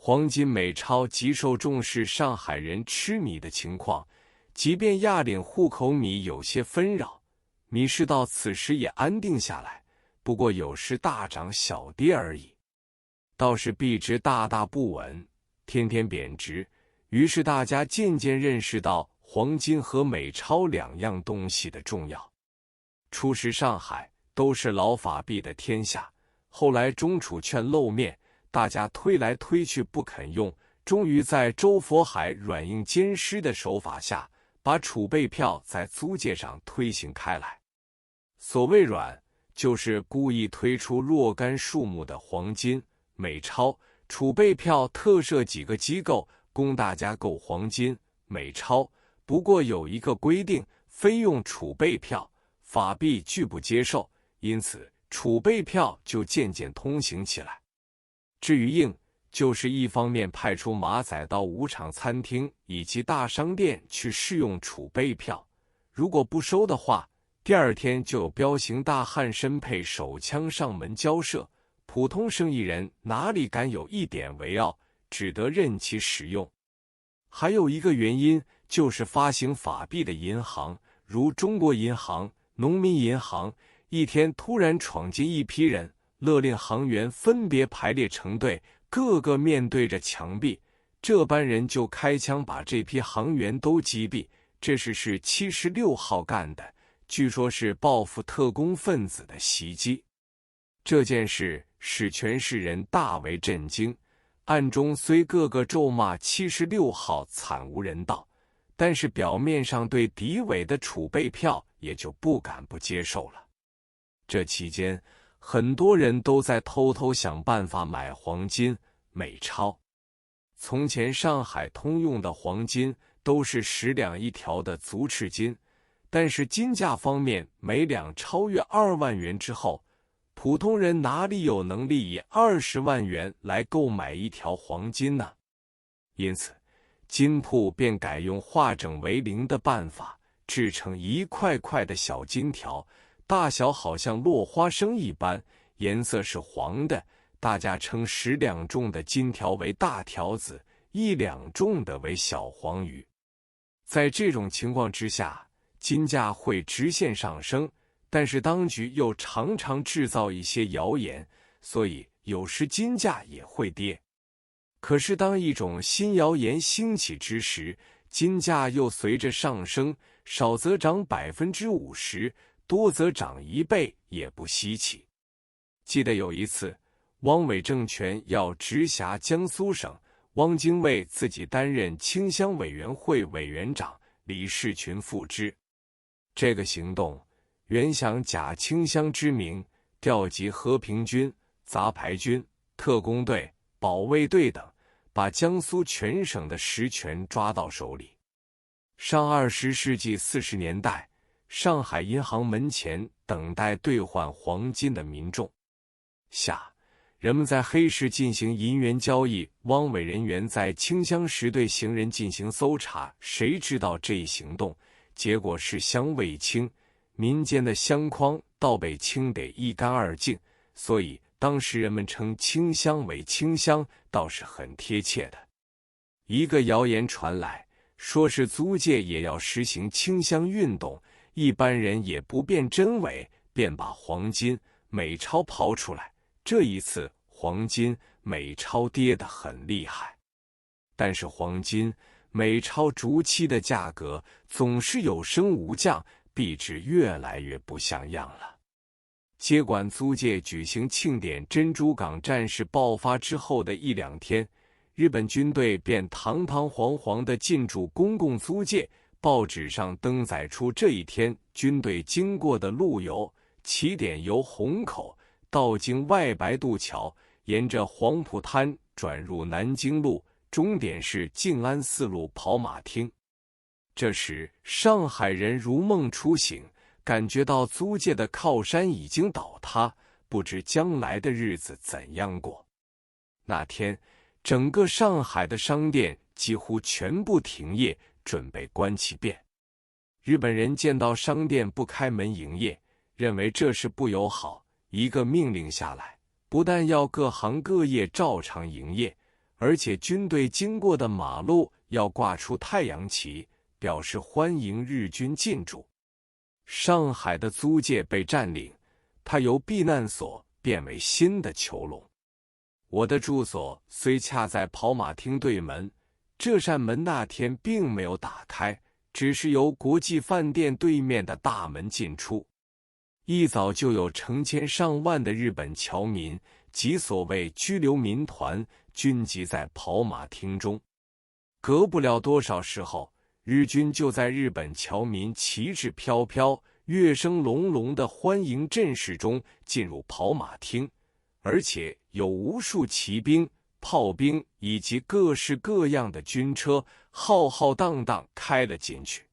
黄金美钞极受重视，上海人吃米的情况，即便亚领户口米有些纷扰，米市到此时也安定下来，不过有时大涨小跌而已。倒是币值大大不稳，天天贬值，于是大家渐渐认识到黄金和美钞两样东西的重要。初时上海都是老法币的天下，后来中储券露面，大家推来推去不肯用，终于在周佛海软硬兼施的手法下，把储备票在租界上推行开来。所谓软，就是故意推出若干数目的黄金、美钞、储备票，特设几个机构供大家购黄金、美钞。不过有一个规定，非用储备票，法币拒不接受，因此储备票就渐渐通行起来。至于硬，就是一方面派出马仔到舞场、餐厅以及大商店去试用储备票，如果不收的话，第二天就有彪形大汉身配手枪上门交涉，普通生意人哪里敢有一点为傲，只得任其使用。还有一个原因，就是发行法币的银行，如中国银行、农民银行，一天突然闯进一批人，勒令行员分别排列成队，个个面对着墙壁，这班人就开枪把这批行员都击毙。这是76号干的，据说是报复特工分子的袭击。这件事使全市人大为震惊，暗中虽个个咒骂76号惨无人道，但是表面上对敌伪的储备票也就不敢不接受了。这期间，很多人都在偷偷想办法买黄金、美钞。从前上海通用的黄金都是10两一条的足赤金，但是金价方面每两超越2万元之后，普通人哪里有能力以20万元来购买一条黄金呢？因此，金铺便改用化整为零的办法，制成一块块的小金条，大小好像落花生一般，颜色是黄的，大家称10两重的金条为大条子，1两重的为小黄鱼。在这种情况之下，金价会直线上升，但是当局又常常制造一些谣言，所以有时金价也会跌。可是当一种新谣言兴起之时，金价又随着上升，少则涨50%，多则涨1倍，也不稀奇。记得有一次，汪伪政权要直辖江苏省，汪精卫自己担任清乡委员会委员长，李士群副之。这个行动原想假清乡之名，调集和平军、杂牌军、特工队、保卫队等，把江苏全省的实权抓到手里。上20世纪40年代，上海银行门前等待兑换黄金的民众下，人们在黑市进行银元交易，汪伪人员在清乡时对行人进行搜查，谁知道这一行动结果是乡未清，民间的乡筐倒被清得一干二净，所以当时人们称清乡为清乡，倒是很贴切的。一个谣言传来，说是租界也要实行清乡运动，一般人也不辨真伪，便把黄金、美钞抛出来。这一次黄金、美钞跌得很厉害，但是黄金、美钞逐期的价格总是有升无降，币值越来越不像样了。接管租界举行庆典珍珠港战事爆发之后的1、2天，日本军队便堂堂皇皇地进驻公共租界，报纸上登载出这一天军队经过的路由，起点由虹口到经外白渡桥，沿着黄浦滩转入南京路，终点是静安寺路跑马厅。这时上海人如梦初醒，感觉到租界的靠山已经倒塌，不知将来的日子怎样过。那天整个上海的商店几乎全部停业，准备关起店。日本人见到商店不开门营业，认为这是不友好，一个命令下来，不但要各行各业照常营业，而且军队经过的马路要挂出太阳旗，表示欢迎日军进驻。上海的租界被占领，它由避难所变为新的囚笼。我的住所虽恰在跑马厅对门，这扇门那天并没有打开，只是由国际饭店对面的大门进出。一早就有成千上万的日本侨民及所谓居留民团聚集在跑马厅中。隔不了多少时候，日军就在日本侨民旗帜飘飘、乐声隆隆的欢迎阵势中进入跑马厅，而且有无数骑兵、炮兵以及各式各样的军车浩浩荡荡开了进去。